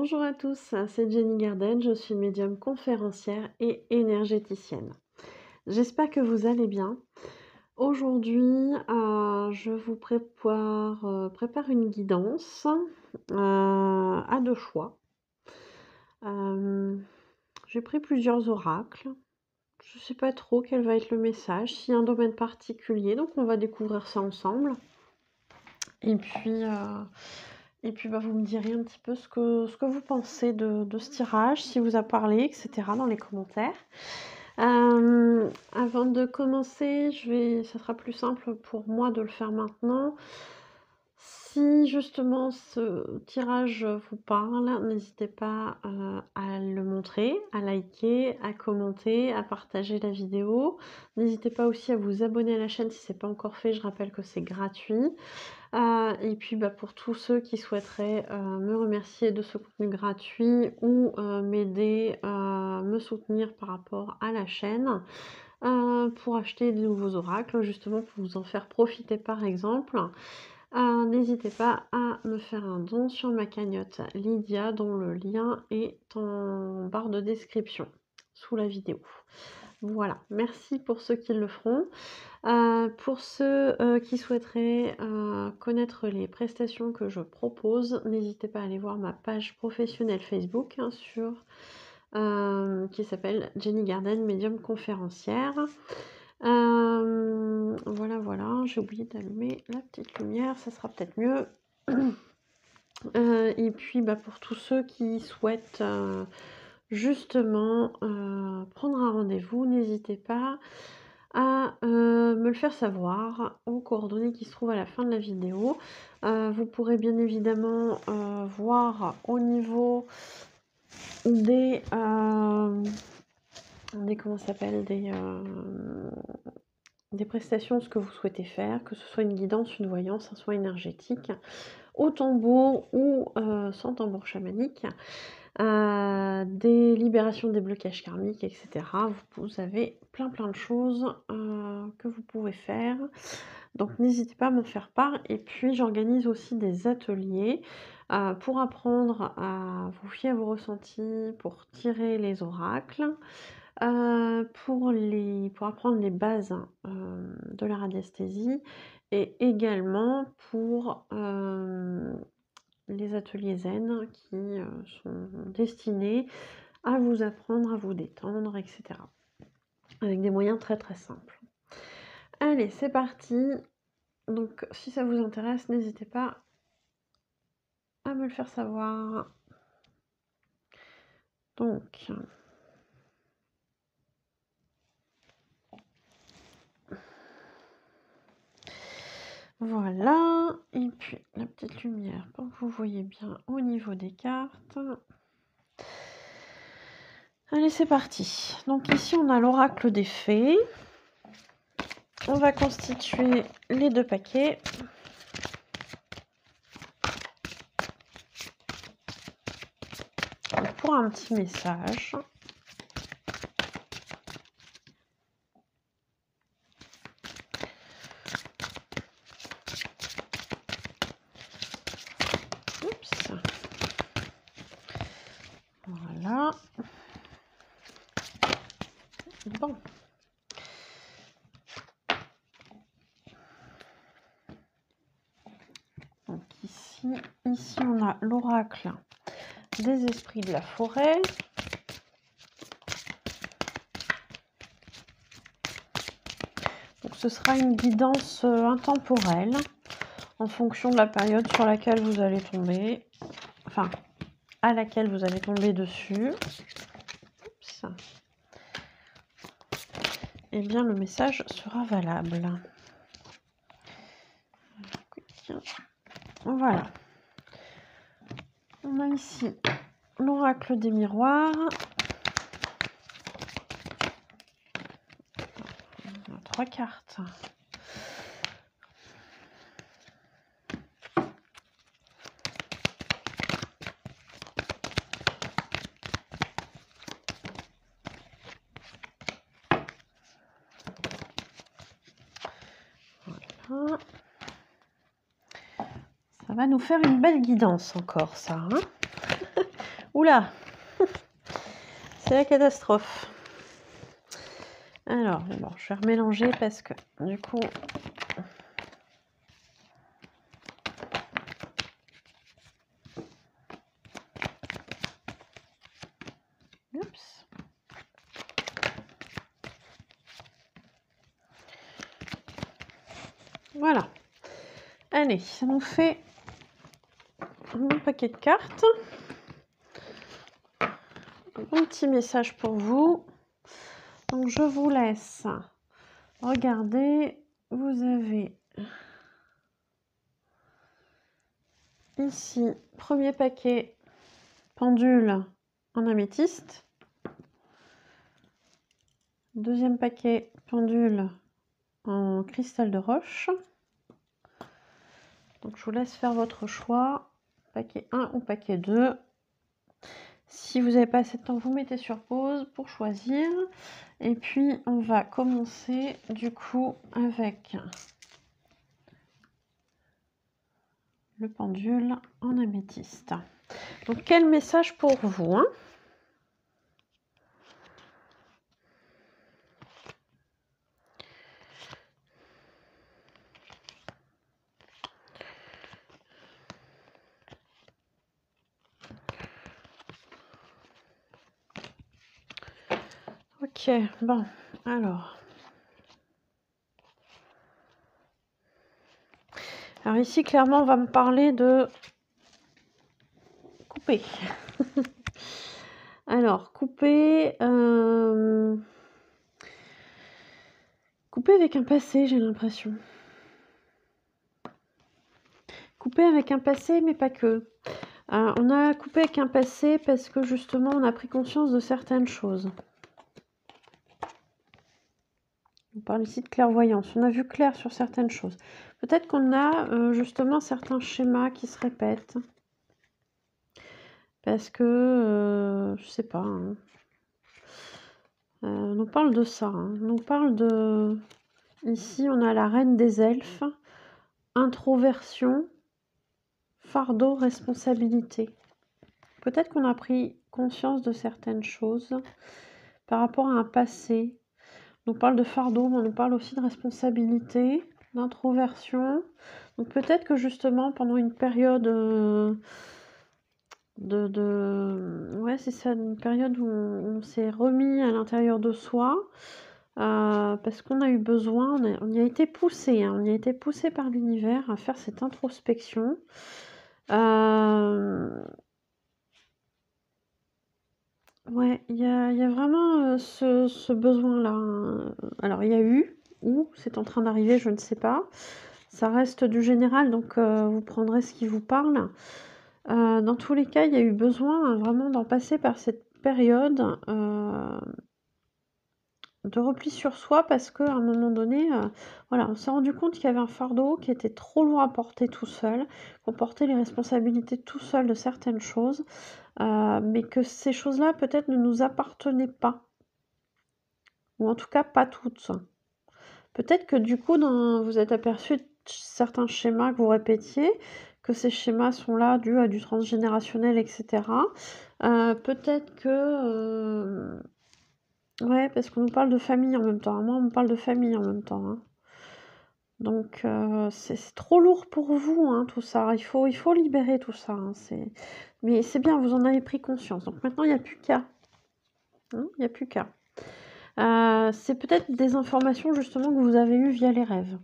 Bonjour à tous, c'est Jenny Garden, je suis médium conférencière et énergéticienne. J'espère que vous allez bien. Aujourd'hui, je vous prépare une guidance à deux choix. J'ai pris plusieurs oracles. Je ne sais pas trop quel va être le message, s'il y a un domaine particulier, donc on va découvrir ça ensemble. Et puis, vous me direz un petit peu ce que vous pensez de ce tirage, si vous a parlé, etc. dans les commentaires. Avant de commencer, ça sera plus simple pour moi de le faire maintenant. Si justement ce tirage vous parle, n'hésitez pas à le montrer, à liker, à commenter, à partager la vidéo. N'hésitez pas aussi à vous abonner à la chaîne si ce n'est pas encore fait, je rappelle que c'est gratuit. Et puis pour tous ceux qui souhaiteraient me remercier de ce contenu gratuit ou m'aider, me soutenir par rapport à la chaîne, pour acheter de nouveaux oracles, justement pour vous en faire profiter par exemple, n'hésitez pas à me faire un don sur ma cagnotte Lydia, dont le lien est en barre de description sous la vidéo. Voilà, merci pour ceux qui le feront. Pour ceux qui souhaiteraient connaître les prestations que je propose, n'hésitez pas à aller voir ma page professionnelle Facebook qui s'appelle Jenny Garden, médium conférencière. Voilà, j'ai oublié d'allumer la petite lumière, ça sera peut-être mieux. Et puis pour tous ceux qui souhaitent justement prendre un rendez-vous, n'hésitez pas à me le faire savoir aux coordonnées qui se trouvent à la fin de la vidéo. Vous pourrez bien évidemment voir au niveau des prestations ce que vous souhaitez faire, que ce soit une guidance, une voyance, un soin énergétique, au tambour ou sans tambour chamanique. Des libérations des blocages karmiques, etc. Vous avez plein de choses que vous pouvez faire. Donc n'hésitez pas à m'en faire part. Et puis j'organise aussi des ateliers pour apprendre à vous fier à vos ressentis, pour tirer les oracles, pour apprendre les bases de la radiesthésie et également pour les ateliers zen qui sont destinés à vous apprendre à vous détendre, etc. Avec des moyens très simples. Allez, c'est parti. Donc, si ça vous intéresse, n'hésitez pas à me le faire savoir. Donc, voilà. Et puis, la petite lumière pour que vous voyez bien au niveau des cartes. Allez, c'est parti. Donc ici, on a l'oracle des fées. On va constituer les deux paquets. Pour un petit message. Oups. Voilà. Bon. Donc ici on a l'oracle des esprits de la forêt. Donc ce sera une guidance intemporelle en fonction de la période sur laquelle vous allez tomber, enfin à laquelle vous allez tomber dessus. Oups. Et bien le message sera valable. Voilà. On a ici l'oracle des miroirs. On a 3 cartes. Voilà. Ça va nous faire une belle guidance encore, ça. Hein. Oula, c'est la catastrophe. Alors, bon, je vais remélanger parce que du coup... Oups. Voilà. Allez, ça nous fait un paquet de cartes. Un petit message pour vous. Donc, je vous laisse regarder. Vous avez ici, premier paquet, pendule en améthyste. Deuxième paquet, pendule en cristal de roche. Donc, je vous laisse faire votre choix. Paquet 1 ou paquet 2. Si vous n'avez pas assez de temps, vous mettez sur pause pour choisir. Et puis, on va commencer du coup avec le pendule en améthyste. Donc, quel message pour vous, hein? Ok, bon, alors ici, clairement, on va me parler de couper. Alors, couper... Couper avec un passé, j'ai l'impression. Couper avec un passé, mais pas que. On a coupé avec un passé parce que justement, on a pris conscience de certaines choses. On parle ici de clairvoyance. On a vu clair sur certaines choses. Peut-être qu'on a justement certains schémas qui se répètent. Parce que, je sais pas. Hein. On nous parle de ça. Hein. On nous parle de... Ici, on a la reine des elfes. Introversion. Fardeau, responsabilité. Peut-être qu'on a pris conscience de certaines choses par rapport à un passé. On nous parle de fardeau, mais on nous parle aussi de responsabilité, d'introversion. Donc peut-être que justement, pendant une période ouais, c'est ça, une période où on s'est remis à l'intérieur de soi, parce qu'on a eu besoin, on y a été poussé, hein, on y a été poussé par l'univers à faire cette introspection. Ouais, il y a vraiment ce besoin-là. Hein. Alors, il y a eu, ou c'est en train d'arriver, je ne sais pas. Ça reste du général, donc vous prendrez ce qui vous parle. Dans tous les cas, il y a eu besoin vraiment d'en passer par cette période de repli sur soi parce qu'à un moment donné, voilà, on s'est rendu compte qu'il y avait un fardeau qui était trop lourd à porter tout seul, qu'on portait les responsabilités tout seul de certaines choses, mais que ces choses-là peut-être ne nous appartenaient pas, ou en tout cas pas toutes. Peut-être que du coup, vous êtes aperçu de certains schémas que vous répétiez, que ces schémas sont là dus à du transgénérationnel, etc. Peut-être que... ouais, parce qu'on nous parle de famille en même temps. Moi, on me parle de famille en même temps. Hein. Donc, c'est trop lourd pour vous, hein, tout ça. Il faut libérer tout ça. Hein. Mais c'est bien, vous en avez pris conscience. Donc maintenant, il n'y a plus qu'à. Hein, il n'y a plus qu'à. C'est peut-être des informations justement que vous avez eues via les rêves.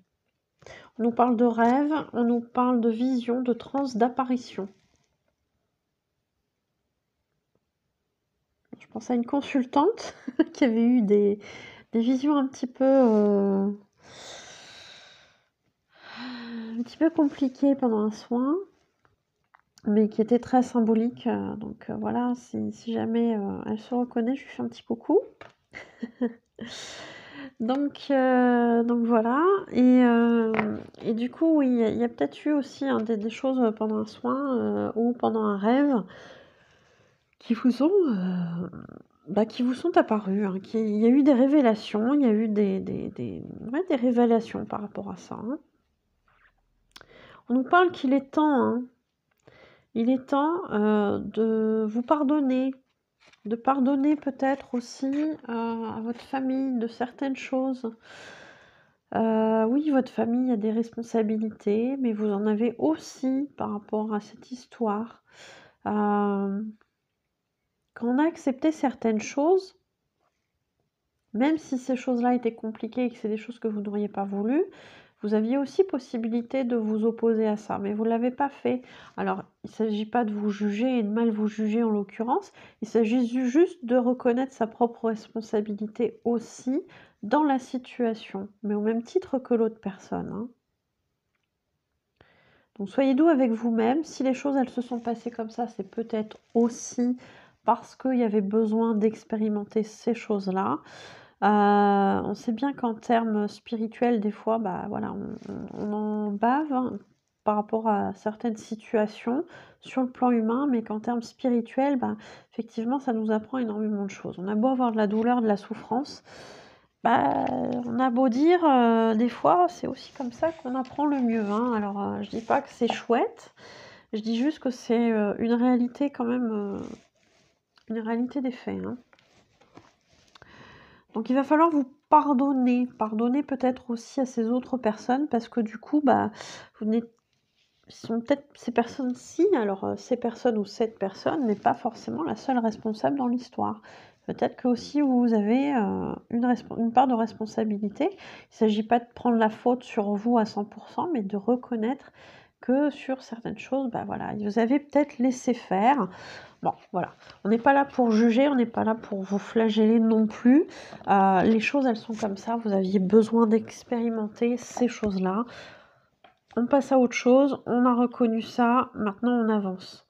On nous parle de rêves, on nous parle de vision, de transe, d'apparition. Je pense à une consultante qui avait eu des visions un petit peu compliquées pendant un soin, mais qui étaient très symboliques. Donc voilà, si jamais elle se reconnaît, je lui fais un petit coucou. Donc voilà, et du coup, oui, il y a peut-être eu aussi hein, des choses pendant un soin ou pendant un rêve qui vous sont apparues. Hein, il y a eu des révélations, il y a eu des révélations par rapport à ça. Hein. On nous parle qu'il est temps, hein, Il est temps, de vous pardonner, de pardonner peut-être aussi, à votre famille de certaines choses. Oui, votre famille a des responsabilités, mais vous en avez aussi par rapport à cette histoire. Hem, Quand on a accepté certaines choses, même si ces choses-là étaient compliquées et que c'est des choses que vous n'auriez pas voulu, vous aviez aussi possibilité de vous opposer à ça, mais vous ne l'avez pas fait. Alors, il ne s'agit pas de vous juger et de mal vous juger en l'occurrence, il s'agit juste de reconnaître sa propre responsabilité aussi dans la situation, mais au même titre que l'autre personne, hein. Donc soyez doux avec vous-même. Si les choses, elles se sont passées comme ça, c'est peut-être aussi parce qu'il y avait besoin d'expérimenter ces choses-là. On sait bien qu'en termes spirituels, des fois, bah, voilà, on en bave, hein, par rapport à certaines situations sur le plan humain, mais qu'en termes spirituels, bah, effectivement, ça nous apprend énormément de choses. On a beau avoir de la douleur, de la souffrance, bah, on a beau dire, des fois, c'est aussi comme ça qu'on apprend le mieux, hein. Alors, je dis pas que c'est chouette, je dis juste que c'est, une réalité quand même, une réalité des faits, hein. Donc il va falloir vous pardonner. Pardonner peut-être aussi à ces autres personnes parce que du coup, bah, vous n'êtes sont peut-être ces personnes-ci, alors, ces personnes ou cette personne n'est pas forcément la seule responsable dans l'histoire. Peut-être que aussi vous avez, une part de responsabilité. Il ne s'agit pas de prendre la faute sur vous à 100 mais de reconnaître que sur certaines choses, bah, voilà, vous avez peut-être laissé faire. Bon, voilà, on n'est pas là pour juger, on n'est pas là pour vous flageller non plus. Les choses, elles sont comme ça, vous aviez besoin d'expérimenter ces choses-là. On passe à autre chose, on a reconnu ça, maintenant on avance.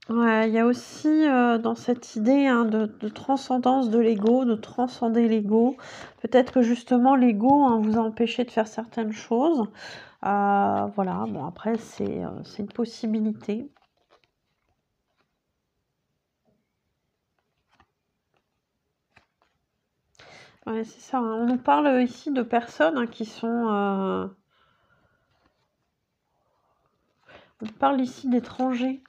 Ouais, il y a aussi, dans cette idée, hein, de transcendance de l'ego, de transcender l'ego. Peut-être que justement l'ego, hein, vous a empêché de faire certaines choses. Voilà, bon après c'est une possibilité. Ouais, c'est ça, hein. On nous parle ici de personnes, hein, qui sont, on parle ici d'étrangers.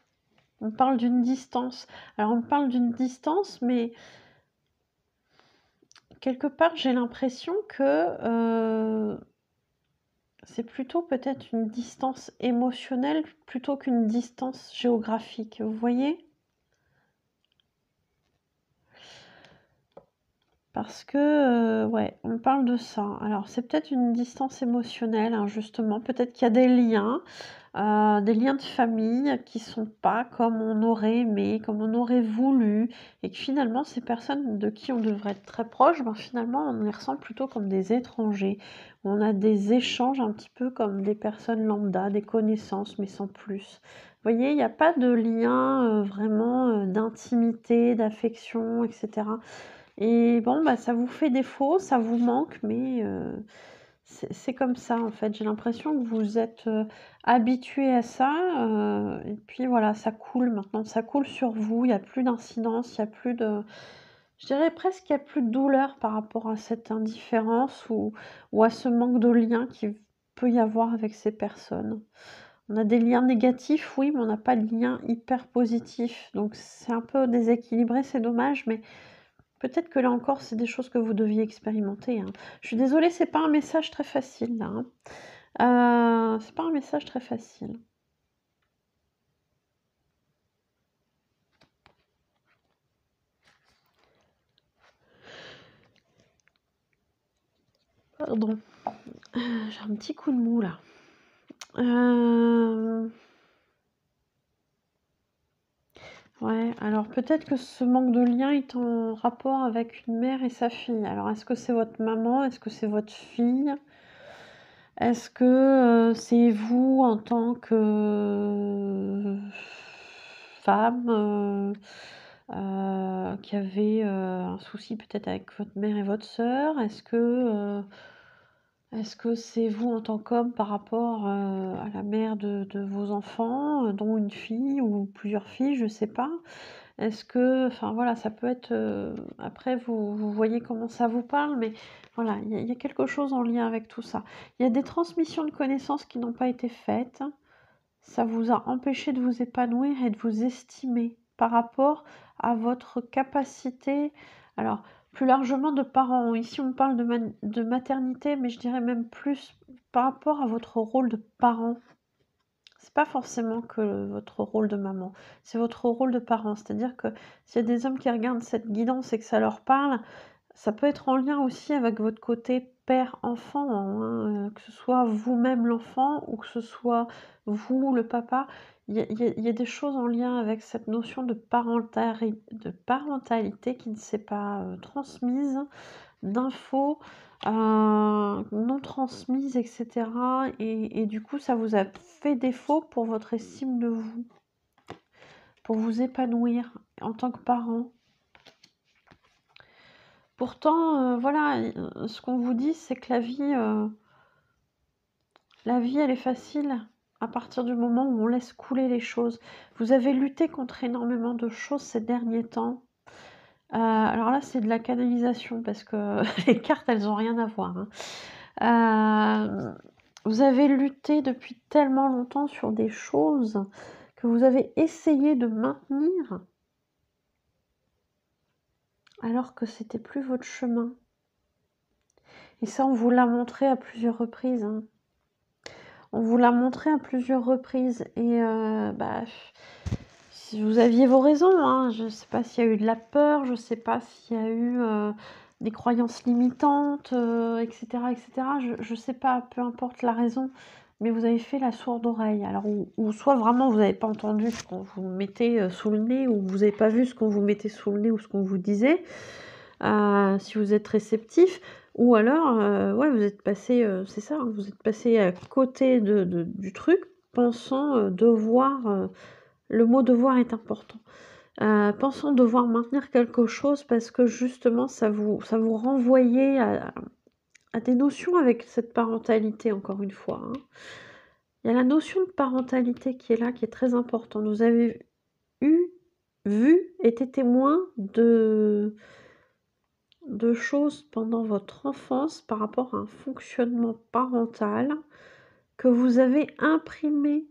On parle d'une distance. Alors on parle d'une distance, mais quelque part j'ai l'impression que, c'est plutôt peut-être une distance émotionnelle plutôt qu'une distance géographique, vous voyez? Parce que, ouais, on parle de ça. Alors c'est peut-être une distance émotionnelle, hein, justement. Peut-être qu'il y a des liens de famille qui sont pas comme on aurait aimé, comme on aurait voulu et que finalement ces personnes de qui on devrait être très proche, ben, finalement on les ressent plutôt comme des étrangers. On a des échanges un petit peu comme des personnes lambda, des connaissances mais sans plus. Vous voyez, il y a pas de lien, vraiment, d'intimité, d'affection et cetera. Et bon, bah, ça vous fait défaut, ça vous manque, mais c'est comme ça, en fait. J'ai l'impression que vous êtes, habitués à ça, et puis voilà, ça coule maintenant, ça coule sur vous. Il y a plus d'incidence, il y a plus de je dirais presque qu'il y a plus de douleur par rapport à cette indifférence ou à ce manque de lien qu'il peut y avoir avec ces personnes. On a des liens négatifs, oui, mais on n'a pas de liens hyper positifs, donc c'est un peu déséquilibré, c'est dommage, mais peut-être que là encore, c'est des choses que vous deviez expérimenter, hein. Je suis désolée, c'est pas un message très facile là, hein. C'est pas un message très facile. Pardon, j'ai un petit coup de mou là. Ouais, alors peut-être que ce manque de lien est en rapport avec une mère et sa fille. Alors est-ce que c'est votre maman? Est-ce que c'est votre fille? Est-ce que, c'est vous en tant que femme, qui avez, un souci peut-être avec votre mère et votre sœur? Est-ce que c'est vous en tant qu'homme par rapport, à la mère de vos enfants, dont une fille ou plusieurs filles, je sais pas? Est-ce que enfin voilà, ça peut être, après vous voyez comment ça vous parle, mais voilà, il y a quelque chose en lien avec tout ça. Il y a des transmissions de connaissances qui n'ont pas été faites. Ça vous a empêché de vous épanouir et de vous estimer par rapport à votre capacité, alors plus largement de parents. Ici on parle de maternité, mais je dirais même plus par rapport à votre rôle de parent. C'est pas forcément que votre rôle de maman, c'est votre rôle de parent. C'est-à-dire que s'il y a des hommes qui regardent cette guidance et que ça leur parle, ça peut être en lien aussi avec votre côté père-enfant, hein, que ce soit vous-même l'enfant ou que ce soit vous le papa. Il y a des choses en lien avec cette notion de parentalité qui ne s'est pas, transmise, d'infos, non transmises et cetera et du coup, ça vous a fait défaut pour votre estime de vous, pour vous épanouir en tant que parent. Pourtant, voilà, ce qu'on vous dit, c'est que la vie, elle est facile à partir du moment où on laisse couler les choses. Vous avez lutté contre énormément de choses ces derniers temps. Alors là, c'est de la canalisation parce que les cartes, elles ont rien à voir, hein. Vous avez lutté depuis tellement longtemps sur des choses que vous avez essayé de maintenir alors que c'était plus votre chemin. Et ça, on vous l'a montré à plusieurs reprises, hein. On vous l'a montré à plusieurs reprises et bah, si vous aviez vos raisons, hein. Je ne sais pas s'il y a eu de la peur, je ne sais pas s'il y a eu des croyances limitantes, etc., etc. Je ne sais pas, peu importe la raison, mais vous avez fait la sourde oreille. Alors, ou soit vraiment vous n'avez pas entendu ce qu'on vous mettait sous le nez, ou vous n'avez pas vu ce qu'on vous mettait sous le nez ou ce qu'on vous disait, si vous êtes réceptif, ou alors, ouais, vous êtes passé, c'est ça, hein, vous êtes passé à côté du truc, pensant devoir, le mot devoir est important. Pensant devoir maintenir quelque chose parce que justement ça vous renvoyait à des notions avec cette parentalité encore une fois, hein. Il y a la notion de parentalité qui est là, qui est très importante. Vous avez vu, été témoin de choses pendant votre enfance par rapport à un fonctionnement parental que vous avez imprimé.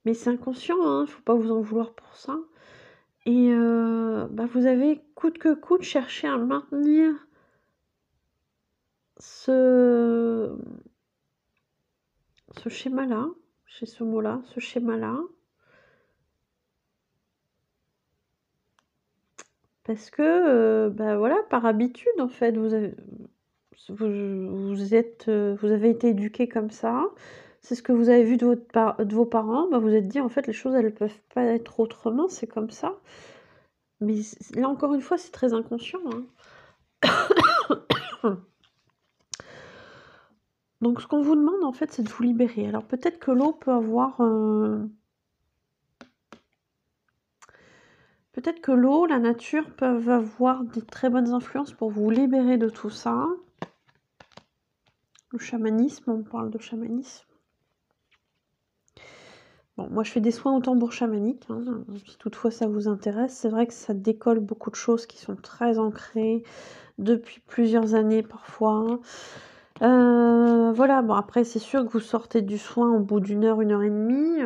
Mais c'est inconscient, hein, faut pas vous en vouloir pour ça. Et bah, vous avez coûte que coûte cherché à maintenir ce schéma-là, j'ai ce mot-là, ce schéma-là. Parce que, bah, voilà, par habitude, en fait, vous avez vous avez été éduqué comme ça. C'est ce que vous avez vu de vos parents. Bah, vous êtes dit: «En fait, les choses, elles peuvent pas être autrement, c'est comme ça». Mais là, encore une fois, c'est très inconscient, hein. Donc ce qu'on vous demande, en fait, c'est de vous libérer. Alors peut-être que l'eau peut avoir, peut-être que l'eau, la nature peuvent avoir des très bonnes influences pour vous libérer de tout ça. Le chamanisme, on parle de chamanisme. Bon, moi je fais des soins au tambour chamanique, hein, si toutefois ça vous intéresse. C'est vrai que ça décolle beaucoup de choses qui sont très ancrées depuis plusieurs années parfois. Voilà, bon après c'est sûr que vous sortez du soin au bout d'1 heure, 1 heure et demie,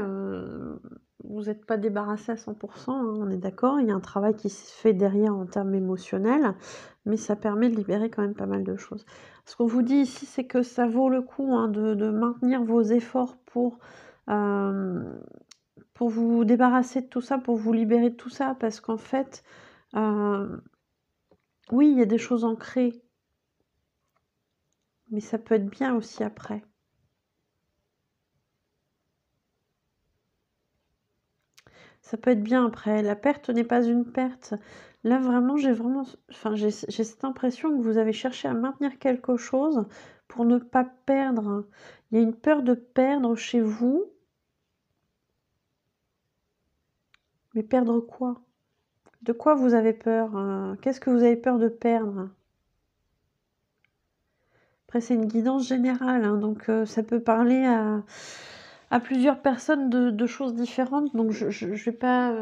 vous n'êtes pas débarrassé à 100 hein, on est d'accord. Il y a un travail qui se fait derrière en termes émotionnels, mais ça permet de libérer quand même pas mal de choses. Ce qu'on vous dit ici, c'est que ça vaut le coup, hein, de maintenir vos efforts pour vous débarrasser de tout ça, pour vous libérer de tout ça, parce qu'en fait, oui, il y a des choses ancrées, mais ça peut être bien aussi après. Ça peut être bien après. La perte n'est pas une perte. Là, vraiment, j'ai cette impression que vous avez cherché à maintenir quelque chose pour ne pas perdre. Il y a une peur de perdre chez vous. Mais perdre quoi? De quoi vous avez peur? Qu'est-ce que vous avez peur de perdre? Après, c'est une guidance générale, hein, donc ça peut parler à plusieurs personnes de choses différentes, donc je vais pas,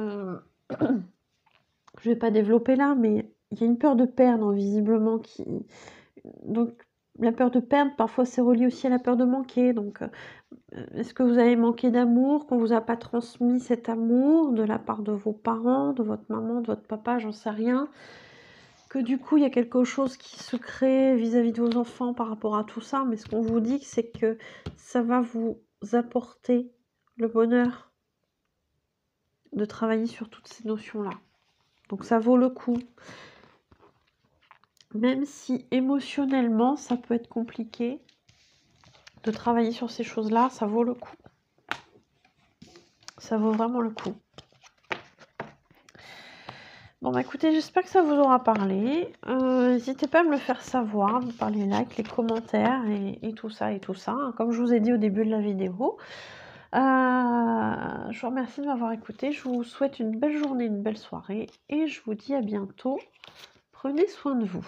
je vais pas développer là, mais il y a une peur de perdre visiblement qui donc la peur de perdre, parfois c'est relié aussi à la peur de manquer, donc est-ce que vous avez manqué d'amour, qu'on vous a pas transmis cet amour de la part de vos parents, de votre maman, de votre papa, j'en sais rien? Que du coup, il y a quelque chose qui se crée vis-à-vis de vos enfants par rapport à tout ça, mais ce qu'on vous dit, c'est que ça va vous apporter le bonheur de travailler sur toutes ces notions-là. Donc ça vaut le coup. Même si émotionnellement, ça peut être compliqué de travailler sur ces choses-là, ça vaut le coup. Ça vaut vraiment le coup. Bon bah écoutez, j'espère que ça vous aura parlé. N'hésitez pas à me le faire savoir par les likes, les commentaires et tout ça et tout ça, hein, comme je vous ai dit au début de la vidéo. Je vous remercie de m'avoir écouté. Je vous souhaite une belle journée, une belle soirée et je vous dis à bientôt. Prenez soin de vous.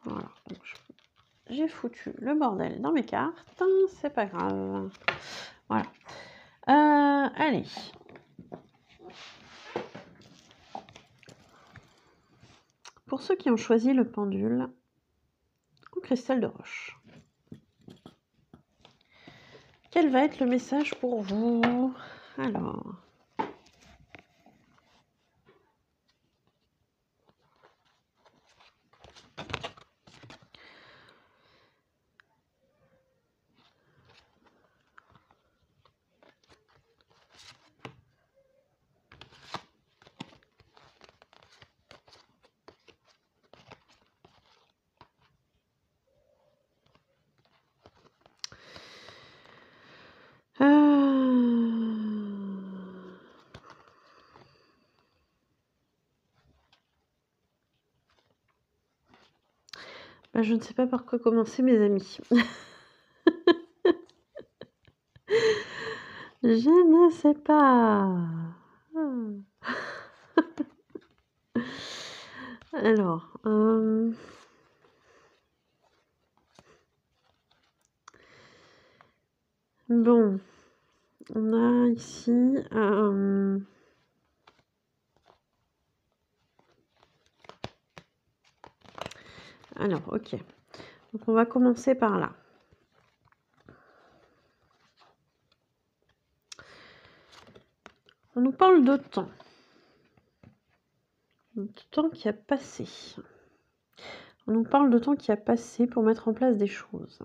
Voilà. J'ai foutu le bordel dans mes cartes. C'est pas grave. Voilà. Allez. Pour ceux qui ont choisi le pendule au cristal de roche, quel va être le message pour vous? Alors. Bah, je ne sais pas par quoi commencer, mes amis. Je ne sais pas. Alors, bon, on a ici alors, ok. Donc, on va commencer par là. On nous parle de temps. De temps qui a passé. On nous parle de temps qui a passé pour mettre en place des choses.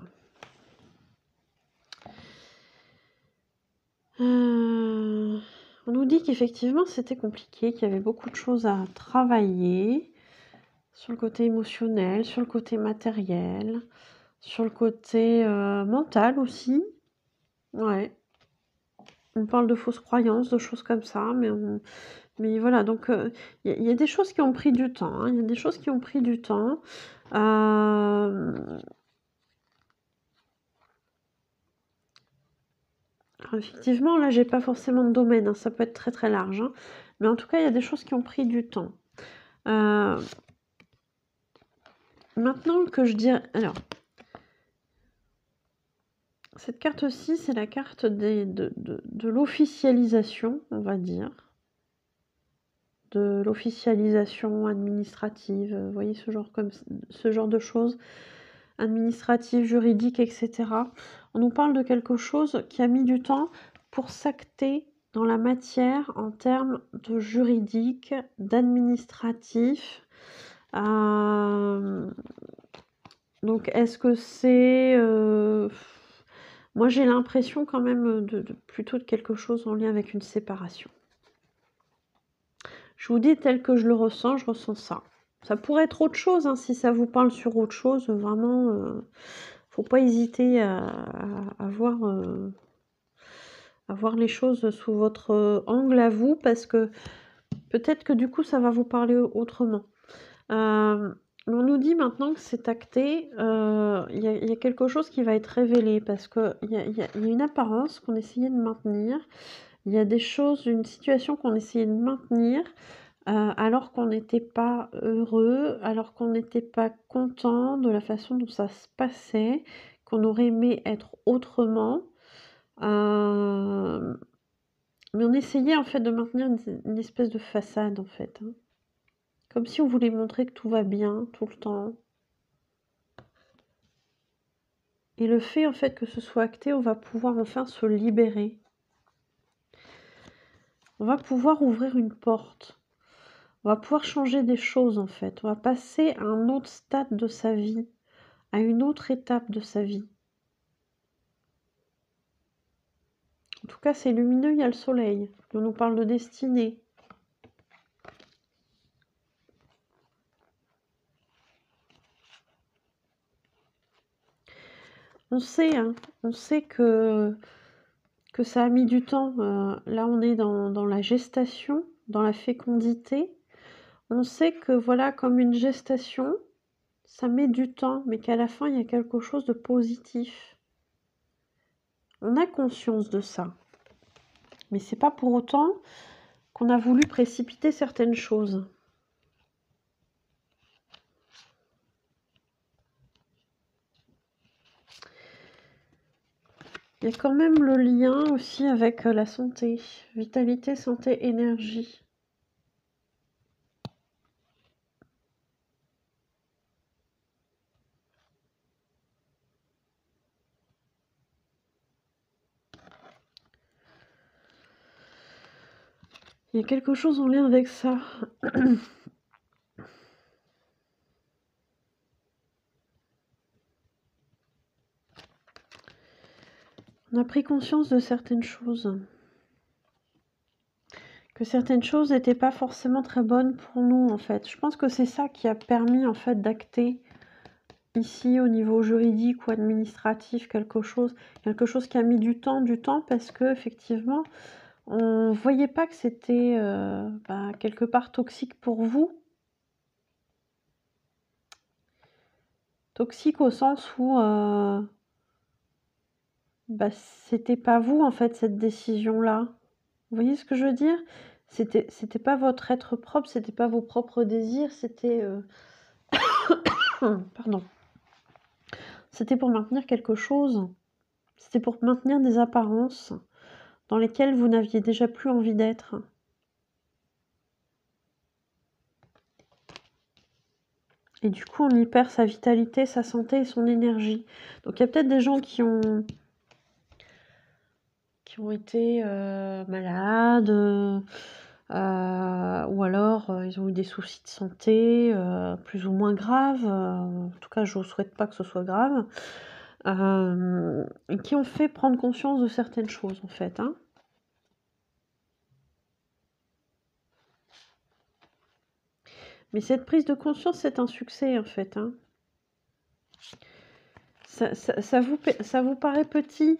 On nous dit qu'effectivement c'était compliqué, qu'il y avait beaucoup de choses à travailler sur le côté émotionnel, sur le côté matériel, sur le côté mental aussi. Ouais. On parle de fausses croyances, de choses comme ça, mais voilà, donc il y a des choses qui ont pris du temps, hein, il y a des choses qui ont pris du temps. Effectivement, là, j'ai pas forcément de domaine, hein, ça peut être très très large, hein, mais en tout cas, il y a des choses qui ont pris du temps. Maintenant que je dirais... Alors, cette carte-ci, c'est la carte de l'officialisation, on va dire. De l'officialisation administrative, vous voyez, ce genre de choses, administratives, juridiques, etc. On nous parle de quelque chose qui a mis du temps pour s'acter dans la matière en termes de juridique, d'administratif. Donc, est-ce que c'est... moi, j'ai l'impression quand même plutôt de quelque chose en lien avec une séparation. Je vous dis tel que je le ressens, je ressens ça. Ça pourrait être autre chose, hein, si ça vous parle sur autre chose, vraiment, faut pas hésiter à voir les choses sous votre angle à vous, parce que peut-être que du coup, ça va vous parler autrement. On nous dit maintenant que c'est acté, il y a quelque chose qui va être révélé, parce qu'il y a une apparence qu'on essayait de maintenir, il y a des choses, une situation qu'on essayait de maintenir, alors qu'on n'était pas heureux, alors qu'on n'était pas content de la façon dont ça se passait, qu'on aurait aimé être autrement. Euh, mais on essayait en fait de maintenir une espèce de façade en fait, hein. Comme si on voulait montrer que tout va bien tout le temps. Et le fait en fait que ce soit acté, on va pouvoir enfin se libérer. On va pouvoir ouvrir une porte. On va pouvoir changer des choses en fait. On va passer à un autre stade de sa vie, à une autre étape de sa vie. En tout cas, c'est lumineux, il y a le soleil. On nous parle de destinée. On sait, hein, on sait que ça a mis du temps. Là, on est dans la gestation, dans la fécondité. On sait que voilà, comme une gestation, ça met du temps, mais qu'à la fin, il y a quelque chose de positif. On a conscience de ça. Mais c'est pas pour autant qu'on a voulu précipiter certaines choses. Il y a quand même le lien aussi avec la santé. Vitalité, santé, énergie. Il y a quelque chose en lien avec ça. On a pris conscience de certaines choses. Que certaines choses n'étaient pas forcément très bonnes pour nous, en fait. Je pense que c'est ça qui a permis, en fait, d'acter ici, au niveau juridique ou administratif, quelque chose qui a mis du temps parce que effectivement, on voyait pas que c'était quelque part toxique pour vous. Toxique au sens où c'était pas vous, en fait, cette décision-là. Vous voyez ce que je veux dire? C'était pas votre être propre, c'était pas vos propres désirs, c'était pardon. C'était pour maintenir quelque chose. C'était pour maintenir des apparences dans lesquelles vous n'aviez déjà plus envie d'être. Et du coup, on y perd sa vitalité, sa santé et son énergie. Donc il y a peut-être des gens qui ont été malades, ou alors ils ont eu des soucis de santé plus ou moins graves. En tout cas, je ne souhaite pas que ce soit grave. Et qui ont fait prendre conscience de certaines choses, en fait, hein. Mais cette prise de conscience, c'est un succès, en fait, hein. Ça vous paraît petit.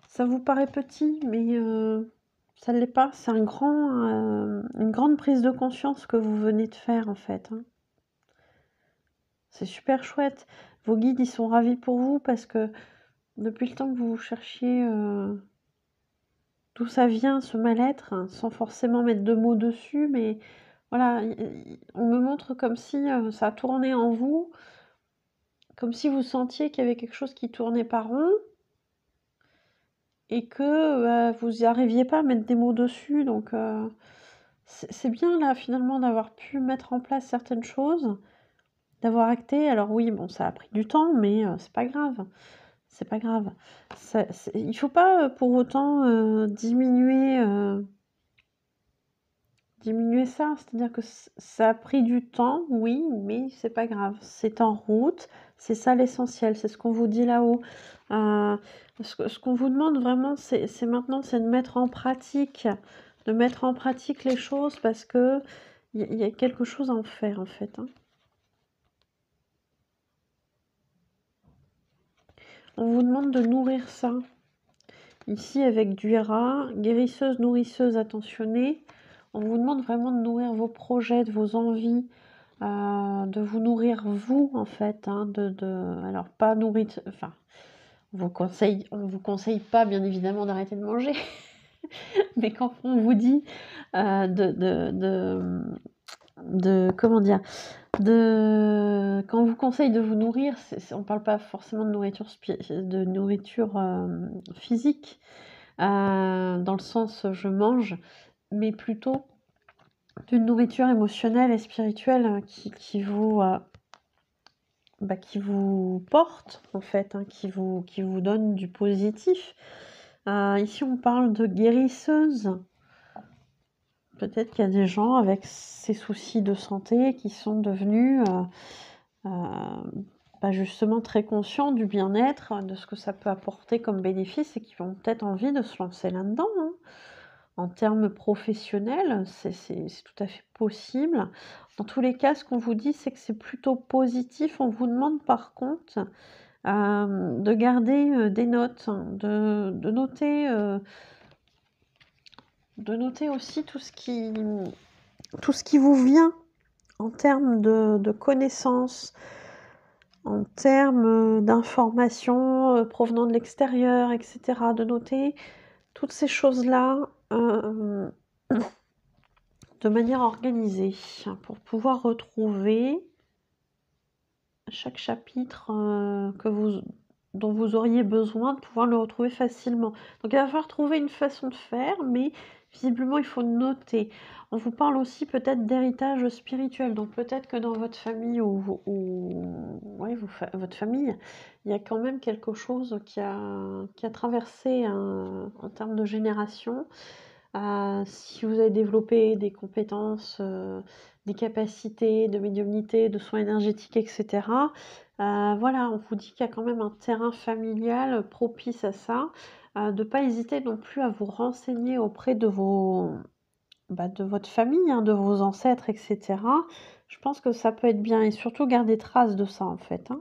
Ça vous paraît petit, mais ça ne l'est pas. C'est une grande prise de conscience que vous venez de faire, en fait, hein. C'est super chouette. Vos guides, ils sont ravis pour vous parce que depuis le temps que vous cherchiez d'où ça vient, ce mal-être, hein, sans forcément mettre de mots dessus, mais voilà, on me montre comme si ça tournait en vous, comme si vous sentiez qu'il y avait quelque chose qui tournait pas rond et que vous n'y arriviez pas à mettre des mots dessus. Donc, c'est bien là, finalement, d'avoir pu mettre en place certaines choses, d'avoir acté. Alors oui, bon, ça a pris du temps, mais c'est pas grave. C'est pas grave. Il faut pas pour autant diminuer ça. C'est-à-dire que ça a pris du temps, oui, mais c'est pas grave. C'est en route. C'est ça l'essentiel. C'est ce qu'on vous dit là-haut. Ce qu'on vous demande vraiment, c'est maintenant, c'est de mettre en pratique, les choses parce que il y a quelque chose à en faire en fait, hein. On vous demande de nourrir ça. Ici, avec du ira, guérisseuse, nourrisseuse, attentionnée, on vous demande vraiment de nourrir vos projets, de vos envies, de vous nourrir vous, en fait, hein, alors pas nourrir, enfin, on vous conseille pas, bien évidemment, d'arrêter de manger, mais quand on vous dit comment dire, Quand on vous conseille de vous nourrir, on ne parle pas forcément de nourriture, physique, dans le sens je mange, mais plutôt d'une nourriture émotionnelle et spirituelle qui vous porte en fait, hein, qui vous donne du positif. Ici on parle de guérisseuse. Peut-être qu'il y a des gens avec ces soucis de santé qui sont devenus justement très conscients du bien-être, de ce que ça peut apporter comme bénéfice et qui ont peut-être envie de se lancer là-dedans, hein. En termes professionnels, c'est tout à fait possible. Dans tous les cas, ce qu'on vous dit, c'est que c'est plutôt positif. On vous demande par contre de garder des notes, hein, de noter aussi tout ce qui vous vient en termes de connaissances, en termes d'informations provenant de l'extérieur, etc. De noter toutes ces choses-là de manière organisée pour pouvoir retrouver chaque chapitre dont vous auriez besoin de pouvoir le retrouver facilement. Donc il va falloir trouver une façon de faire, mais visiblement il faut noter. On vous parle aussi peut-être d'héritage spirituel, donc peut-être que dans votre famille votre famille, il y a quand même quelque chose qui a traversé en termes de génération. Si vous avez développé des compétences, des capacités de médiumnité, de soins énergétiques, etc. Voilà, on vous dit qu'il y a quand même un terrain familial propice à ça. De ne pas hésiter non plus à vous renseigner auprès de votre famille, hein, de vos ancêtres, etc. Je pense que ça peut être bien et surtout garder trace de ça en fait, hein.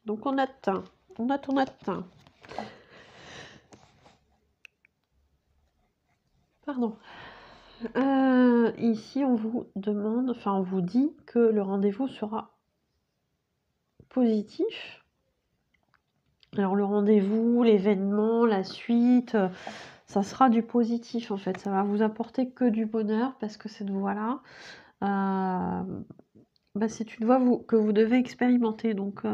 Donc on atteint. Pardon. Ici, on vous demande, enfin, on vous dit que le rendez-vous sera positif. Alors, le rendez-vous, l'événement, la suite, ça sera du positif, en fait. Ça va vous apporter que du bonheur parce que cette voie-là, c'est une voie que vous devez expérimenter. Donc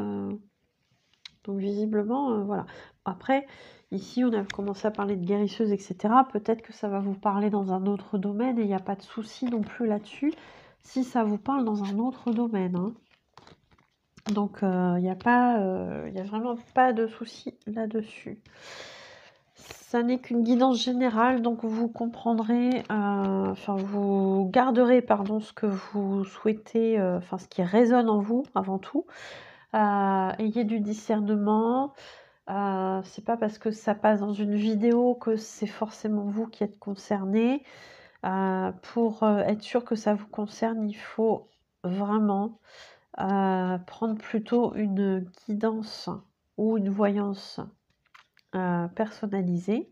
visiblement, voilà. Après, ici, on a commencé à parler de guérisseuse, etc. Peut-être que ça va vous parler dans un autre domaine et il n'y a pas de souci non plus là-dessus, si ça vous parle dans un autre domaine, hein. Donc, il n'y a vraiment pas de souci là-dessus. Ça n'est qu'une guidance générale, donc vous comprendrez, vous garderez, pardon, ce que vous souhaitez, ce qui résonne en vous avant tout. Ayez du discernement. C'est pas parce que ça passe dans une vidéo que c'est forcément vous qui êtes concerné. Pour être sûr que ça vous concerne, il faut vraiment prendre plutôt une guidance ou une voyance personnalisée.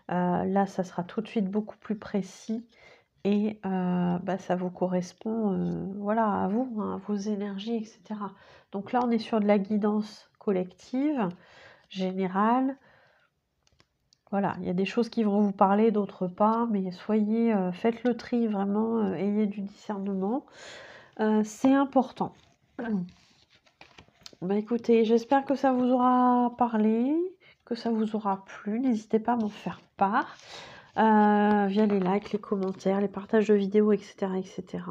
Là, ça sera tout de suite beaucoup plus précis et ça vous correspond voilà, à vous, hein, à vos énergies, etc. Donc là, on est sur de la guidance collective, générale. Voilà, il y a des choses qui vont vous parler, d'autres pas, mais faites le tri vraiment, ayez du discernement. C'est important. Écoutez, j'espère que ça vous aura parlé, que ça vous aura plu. N'hésitez pas à m'en faire part via les likes, les commentaires, les partages de vidéos, etc. etc.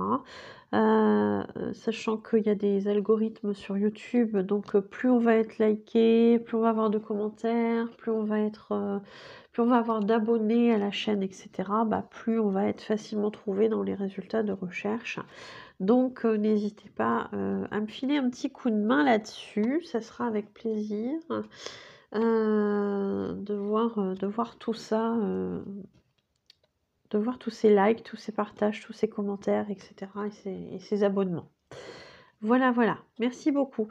Sachant qu'il y a des algorithmes sur YouTube, donc plus on va être liké, plus on va avoir de commentaires, plus on va avoir d'abonnés à la chaîne, etc., plus on va être facilement trouvé dans les résultats de recherche. Donc n'hésitez pas à me filer un petit coup de main là-dessus, ça sera avec plaisir de voir tout ça, de voir tous ces likes, tous ces partages, tous ces commentaires, etc. et ces abonnements. Voilà, voilà, merci beaucoup.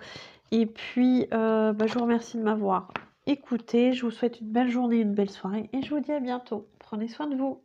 Et puis, je vous remercie de m'avoir écouté. Je vous souhaite une belle journée, une belle soirée et je vous dis à bientôt. Prenez soin de vous.